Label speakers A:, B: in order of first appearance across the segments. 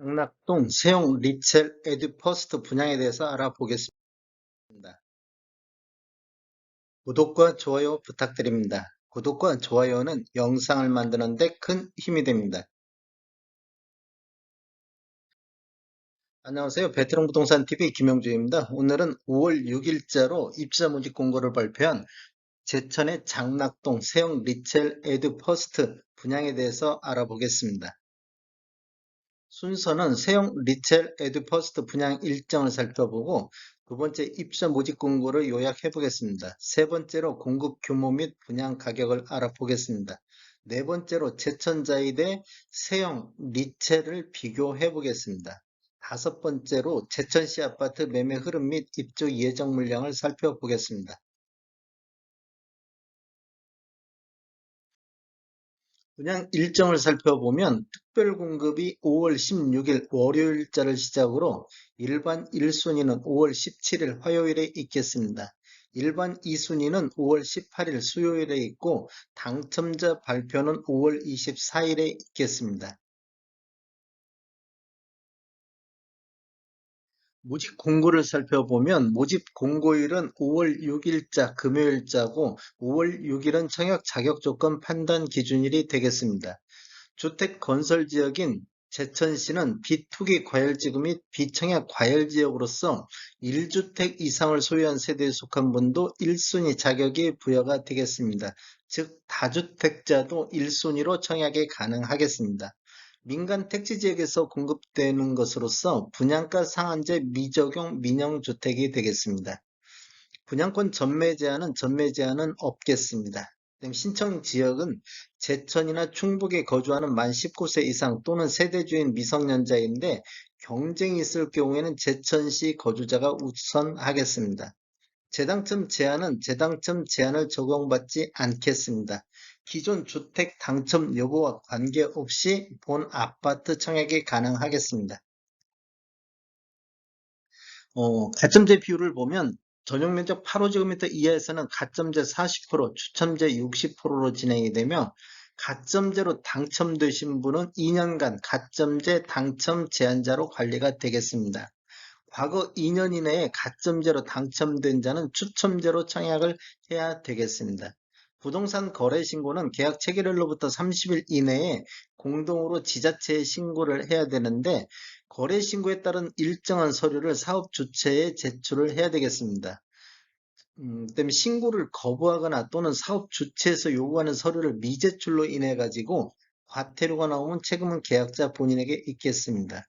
A: 강락동 세용 리첼 에듀퍼스트 분양에 대해서 알아보겠습니다. 구독과 좋아요 부탁드립니다. 구독과 좋아요는 영상을 만드는 데 큰 힘이 됩니다. 안녕하세요. 베테랑 부동산 TV 김영주입니다. 오늘은 5월 6일자로 입주자 모집 공고를 발표한 제천의 장락동 세용 리첼 에듀퍼스트 분양에 대해서 알아보겠습니다. 순서는 세용 리첼 에듀퍼스트 분양 일정을 살펴보고, 두 번째 입주자 모집 공고를 요약해 보겠습니다. 세 번째로 공급 규모 및 분양 가격을 알아보겠습니다. 네 번째로 제천자이대 세용 리첼을 비교해 보겠습니다. 다섯 번째로 제천시 아파트 매매 흐름 및 입주 예정 물량을 살펴보겠습니다. 분양 일정을 살펴보면 특별 공급이 5월 16일 월요일자를 시작으로 일반 1순위는 5월 17일 화요일에 있겠습니다. 일반 2순위는 5월 18일 수요일에 있고 당첨자 발표는 5월 24일에 있겠습니다. 모집 공고를 살펴보면 모집 공고일은 5월 6일자 금요일자고 5월 6일은 청약 자격 조건 판단 기준일이 되겠습니다. 주택 건설 지역인 제천시는 비투기 과열지구 및 비청약 과열지역으로서 1주택 이상을 소유한 세대에 속한 분도 1순위 자격이 부여가 되겠습니다. 즉 다주택자도 1순위로 청약이 가능하겠습니다. 민간 택지지역에서 공급되는 것으로서 분양가 상한제 미적용 민영주택이 되겠습니다. 분양권 전매 제한은 없겠습니다. 신청 지역은 제천이나 충북에 거주하는 만 19세 이상 또는 세대주인 미성년자인데 경쟁이 있을 경우에는 제천시 거주자가 우선하겠습니다. 재당첨 제한을 적용받지 않겠습니다. 기존 주택 당첨 여부와 관계없이 본 아파트 청약이 가능하겠습니다. 가점제 비율을 보면 전용 면적 8호제곱미터 이하에서는 가점제 40%, 추첨제 60%로 진행이 되며 가점제로 당첨되신 분은 2년간 가점제 당첨 제한자로 관리가 되겠습니다. 과거 2년 이내에 가점제로 당첨된 자는 추첨제로 청약을 해야 되겠습니다. 부동산 거래 신고는 계약 체결일로부터 30일 이내에 공동으로 지자체에 신고를 해야 되는데 거래 신고에 따른 일정한 서류를 사업 주체에 제출을 해야 되겠습니다. 그다음에 신고를 거부하거나 또는 사업 주체에서 요구하는 서류를 미제출로 인해 가지고 과태료가 나오면 책임은 계약자 본인에게 있겠습니다.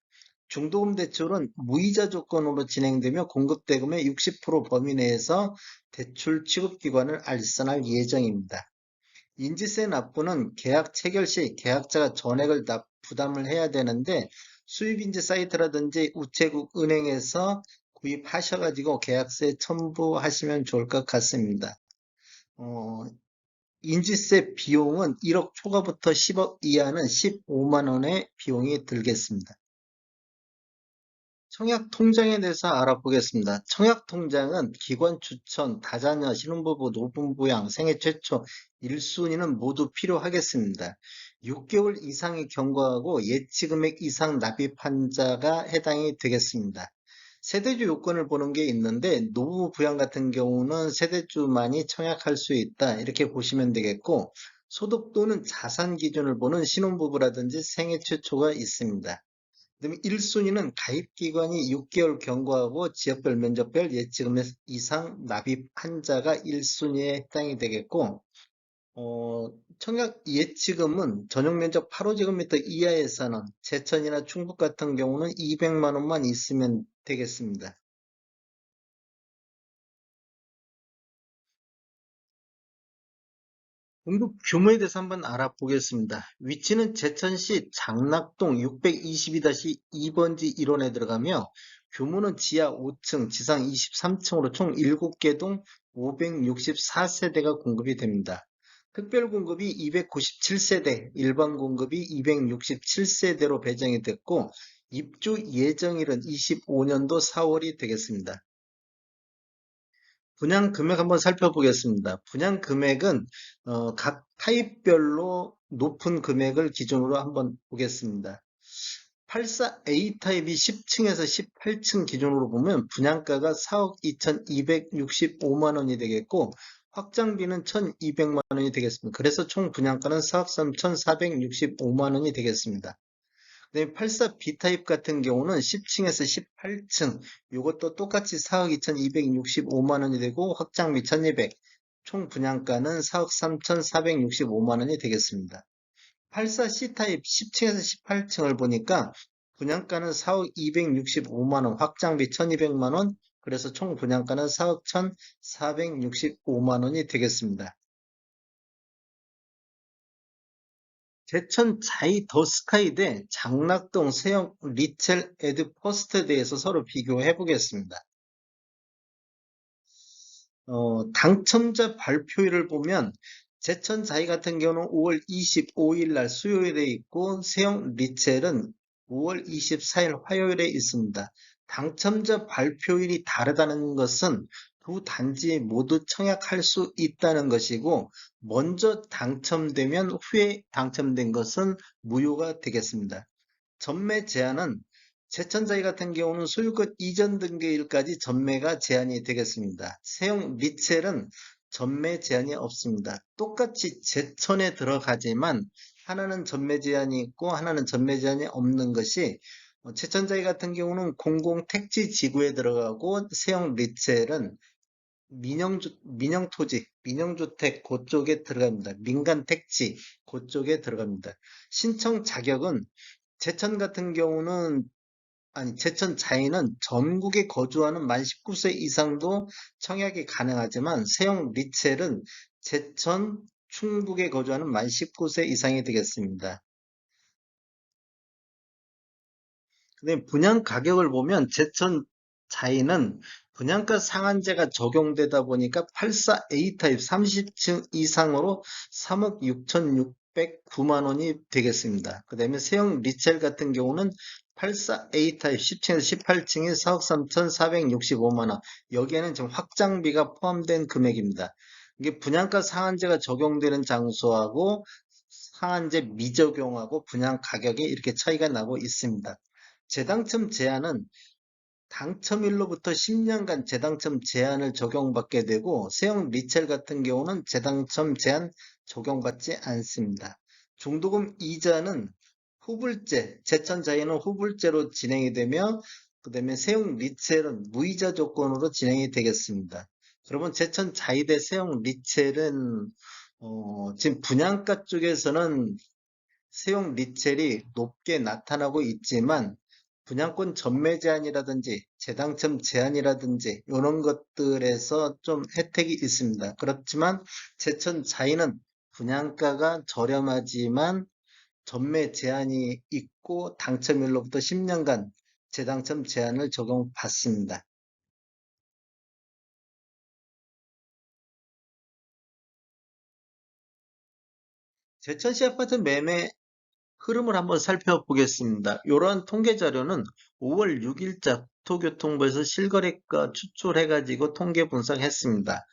A: 중도금 대출은 무이자 조건으로 진행되며 공급대금의 60% 범위 내에서 대출 취급기관을 알선할 예정입니다. 인지세 납부는 계약 체결 시 계약자가 전액을 부담을 해야 되는데 수입인지 사이트라든지 우체국 은행에서 구입하셔가지고 계약서에 첨부하시면 좋을 것 같습니다. 어, 인지세 비용은 1억 초과부터 10억 이하는 15만 원의 비용이 들겠습니다. 청약통장에 대해서 알아보겠습니다. 청약통장은 기관 추천, 다자녀, 신혼부부, 노부부양, 생애 최초 1순위는 모두 필요하겠습니다. 6개월 이상이 경과하고 예치금액 이상 납입한 자가 해당이 되겠습니다. 세대주 요건을 보는 게 있는데 노부부 부양 같은 경우는 세대주만이 청약할 수 있다 이렇게 보시면 되겠고 소득 또는 자산 기준을 보는 신혼부부라든지 생애 최초가 있습니다. 그다음에 1순위는 가입기관이 6개월 경과하고 지역별 면적별 예치금액 이상 납입한 자가 1순위에 해당이 되겠고 청약 예치금은 전용 면적 8호제곱미터 이하에서는 제천이나 충북 같은 경우는 200만 원만 있으면 되겠습니다. 공급 규모에 대해서 한번 알아보겠습니다. 위치는 제천시 장락동 622-2번지 1원에 들어가며 규모는 지하 5층, 지상 23층으로 총 7개 동 564세대가 공급이 됩니다. 특별 공급이 297세대, 일반 공급이 267세대로 배정이 됐고 입주 예정일은 25년도 4월이 되겠습니다. 분양 금액 한번 살펴보겠습니다. 분양 금액은 각 타입별로 높은 금액을 기준으로 한번 보겠습니다. 84A 타입이 10층에서 18층 기준으로 보면 분양가가 4억 2,265만 원이 되겠고 확장비는 1,200만 원이 되겠습니다. 그래서 총 분양가는 4억 3,465만 원이 되겠습니다. 그다음에 84B 타입 같은 경우는 10층에서 18층 이것도 똑같이 4억 2,265만 원이 되고 확장비 1,200, 총 분양가는 4억 3,465만 원이 되겠습니다. 84C 타입 10층에서 18층을 보니까 분양가는 4억 265만 원, 확장비 1,200만 원, 그래서 총 분양가는 4억 1,465만 원이 되겠습니다. 제천 자이 더 스카이 대 장락동 세형 리첼 에드 퍼스트에 대해서 서로 비교해 보겠습니다. 당첨자 발표일을 보면 제천 자이 같은 경우는 5월 25일 날 수요일에 있고 세형 리첼은 5월 24일 화요일에 있습니다. 당첨자 발표일이 다르다는 것은 두 단지 모두 청약할 수 있다는 것이고 먼저 당첨되면 후에 당첨된 것은 무효가 되겠습니다. 전매 제한은 제천자이 같은 경우는 소유권 이전 등기일까지 전매가 제한이 되겠습니다. 세용 리첼은 전매 제한이 없습니다. 똑같이 제천에 들어가지만 하나는 전매 제한이 있고 하나는 전매 제한이 없는 것이 제천자이 같은 경우는 공공택지 지구에 들어가고 세용 리첼은 민영토지, 민영주택 그쪽에 들어갑니다. 민간택지 그쪽에 들어갑니다. 신청 자격은 제천 같은 경우는 제천 자이는 전국에 거주하는 만 19세 이상도 청약이 가능하지만 세형 리첼은 제천 충북에 거주하는 만 19세 이상이 되겠습니다. 근데 분양 가격을 보면 제천 자이는 분양가 상한제가 적용되다 보니까 84A 타입 30층 이상으로 3억 6,609만 원이 되겠습니다. 그 다음에 세형 리첼 같은 경우는 84A 타입 10층에서 18층이 4억 3,465만 원. 여기에는 지금 확장비가 포함된 금액입니다. 이게 분양가 상한제가 적용되는 장소하고 상한제 미적용하고 분양 가격이 이렇게 차이가 나고 있습니다. 재당첨 제한은 당첨일로부터 10년간 재당첨 제한을 적용받게 되고 세형 리첼 같은 경우는 재당첨 제한 적용받지 않습니다. 중도금 이자는 후불제, 제천자이는 후불제로 진행이 되며 그 다음에 세형 리첼은 무이자 조건으로 진행이 되겠습니다. 그러면 제천자이 대 세형 리첼은 지금 분양가 쪽에서는 세용 리첼이 높게 나타나고 있지만 분양권 전매 제한이라든지 재당첨 제한이라든지 이런 것들에서 좀 혜택이 있습니다. 그렇지만 제천 자이는 분양가가 저렴하지만 전매 제한이 있고 당첨일로부터 10년간 재당첨 제한을 적용받습니다. 제천시 아파트 매매 흐름을 한번 살펴보겠습니다. 이러한 통계 자료는 5월 6일자 국토교통부에서 실거래가 추출해가지고 통계 분석했습니다.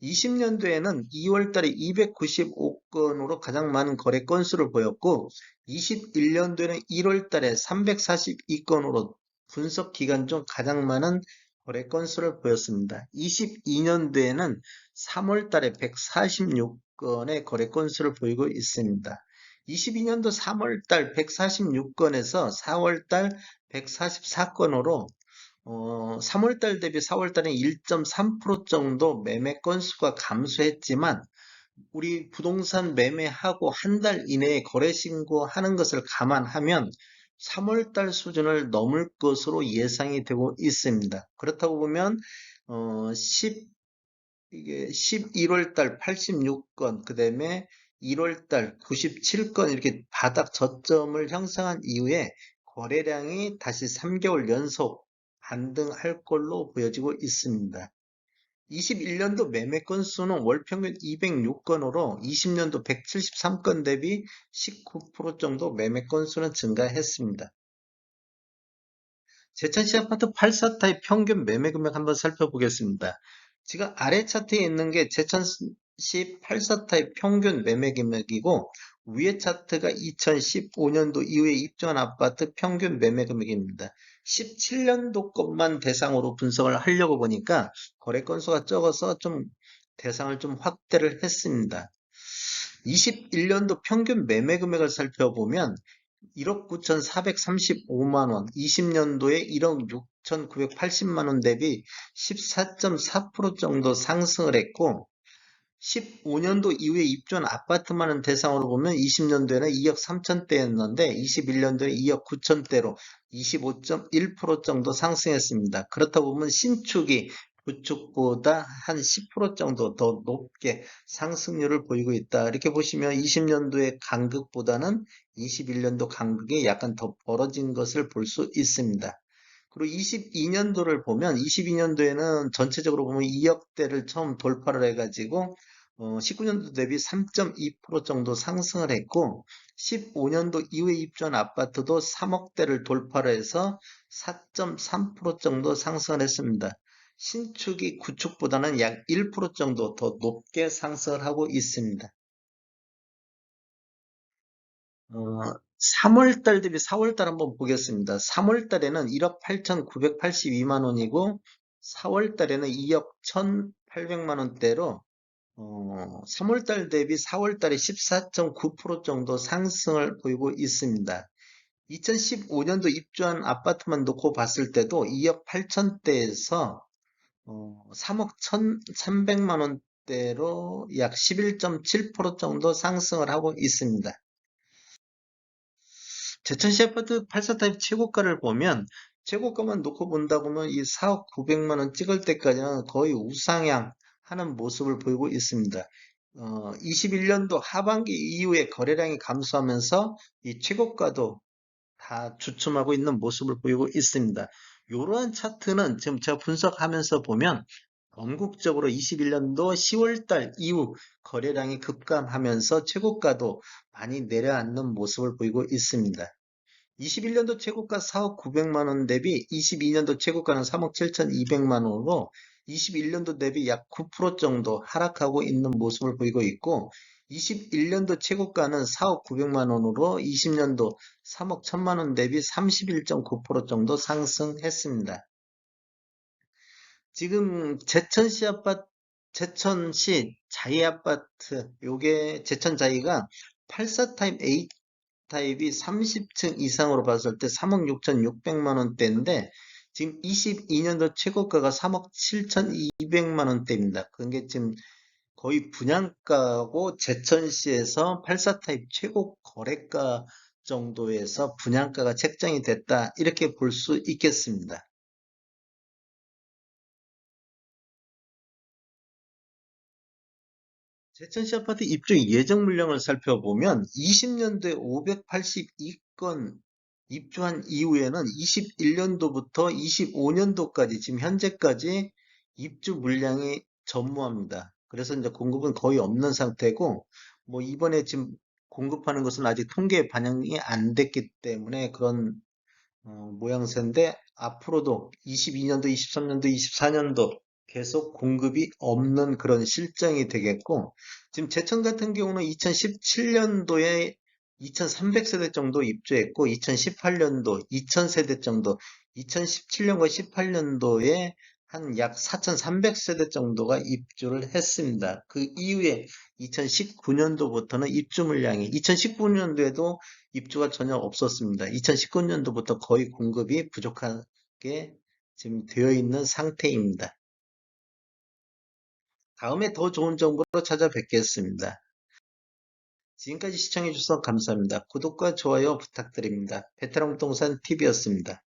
A: 20년도에는 2월 달에 295건으로 가장 많은 거래 건수를 보였고, 21년도에는 1월 달에 342건으로 분석 기간 중 가장 많은 거래 건수를 보였습니다. 22년도에는 3월 달에 146건의 거래 건수를 보이고 있습니다. 22년도 3월달 146건에서 4월달 144건으로 3월달 대비 4월달에 1.3% 정도 매매 건수가 감소했지만 우리 부동산 매매하고 한 달 이내에 거래 신고하는 것을 감안하면 3월달 수준을 넘을 것으로 예상이 되고 있습니다. 그렇다고 보면 11월달 86건, 그 다음에 1월달 97건 이렇게 바닥 저점을 형성한 이후에 거래량이 다시 3개월 연속 반등할 걸로 보여지고 있습니다. 21년도 매매 건수는 월 평균 206건으로 20년도 173건 대비 19% 정도 매매 건수는 증가했습니다. 제천시 아파트 84타입 평균 매매 금액 한번 살펴보겠습니다. 지금 아래 차트에 있는 게 제천 2084 타입 평균 매매 금액이고 위에 차트가 2015년도 이후에 입주한 아파트 평균 매매 금액입니다. 17년도 것만 대상으로 분석을 하려고 보니까 거래 건수가 적어서 좀 대상을 좀 확대를 했습니다. 21년도 평균 매매 금액을 살펴보면 1억 9,435만 원, 20년도에 1억 6,980만 원 대비 14.4% 정도 상승을 했고 15년도 이후에 입주한 아파트만은 대상으로 보면 20년도에는 2억 3천대였는데 21년도에 2억 9천대로 25.1% 정도 상승했습니다. 그렇다 보면 신축이 구축보다 한 10% 정도 더 높게 상승률을 보이고 있다. 이렇게 보시면 20년도의 간극보다는 21년도 간극이 약간 더 벌어진 것을 볼 수 있습니다. 그리고 22년도를 보면 22년도에는 전체적으로 보면 2억대를 처음 돌파를 해가지고 19년도 대비 3.2% 정도 상승을 했고 15년도 이후에 입주한 아파트도 3억대를 돌파를 해서 4.3% 정도 상승을 했습니다. 신축이 구축보다는 약 1% 정도 더 높게 상승을 하고 있습니다. 3월 달 대비 4월 달 한번 보겠습니다. 3월 달에는 1억 8,982만 원이고 4월 달에는 2억 1,800만 원대로 3월 달 대비 4월 달에 14.9% 정도 상승을 보이고 있습니다. 2015년도 입주한 아파트만 놓고 봤을 때도 2억 8천대에서 3억 1,300만 원대로 약 11.7% 정도 상승을 하고 있습니다. 제천시 아파트 84타입 최고가를 보면 최고가만 놓고 본다 보면 이 4억 900만 원 찍을 때까지는 거의 우상향 하는 모습을 보이고 있습니다. 21년도 하반기 이후에 거래량이 감소하면서 이 최고가도 다 주춤하고 있는 모습을 보이고 있습니다. 이러한 차트는 지금 제가 분석하면서 보면 전국적으로 21년도 10월달 이후 거래량이 급감하면서 최고가도 많이 내려앉는 모습을 보이고 있습니다. 21년도 최고가 4억 900만 원 대비 22년도 최고가는 3억 7,200만 원으로 21년도 대비 약 9% 정도 하락하고 있는 모습을 보이고 있고 21년도 최고가는 4억 900만 원으로 20년도 3억 1천만 원 대비 31.9% 정도 상승했습니다. 지금 제천시 자이 아파트, 요게 제천 자이가 84 타입 A 타입이 30층 이상으로 봤을 때 3억 6,600만 원대인데 지금 22년도 최고가가 3억 7,200만 원대입니다. 그게 지금 거의 분양가고 제천시에서 84 타입 최고 거래가 정도에서 분양가가 책정이 됐다. 이렇게 볼 수 있겠습니다. 제천시 아파트 입주 예정 물량을 살펴보면 20년도에 582건 입주한 이후에는 21년도부터 25년도까지 지금 현재까지 입주 물량이 전무합니다. 그래서 이제 공급은 거의 없는 상태고 뭐 이번에 지금 공급하는 것은 아직 통계에 반영이 안 됐기 때문에 그런 모양새인데 앞으로도 22년도, 23년도, 24년도 계속 공급이 없는 그런 실정이 되겠고 지금 제천 같은 경우는 2017년도에 2300세대 정도 입주했고 2018년도 2000세대 정도 2017년과 18년도에 한 약 4300세대 정도가 입주를 했습니다. 그 이후에 2019년도부터는 입주 물량이 2019년도에도 입주가 전혀 없었습니다. 2019년도부터 거의 공급이 부족하게 지금 되어 있는 상태입니다. 다음에 더 좋은 정보로 찾아뵙겠습니다. 지금까지 시청해주셔서 감사합니다. 구독과 좋아요 부탁드립니다. 베테랑 부동산 TV였습니다.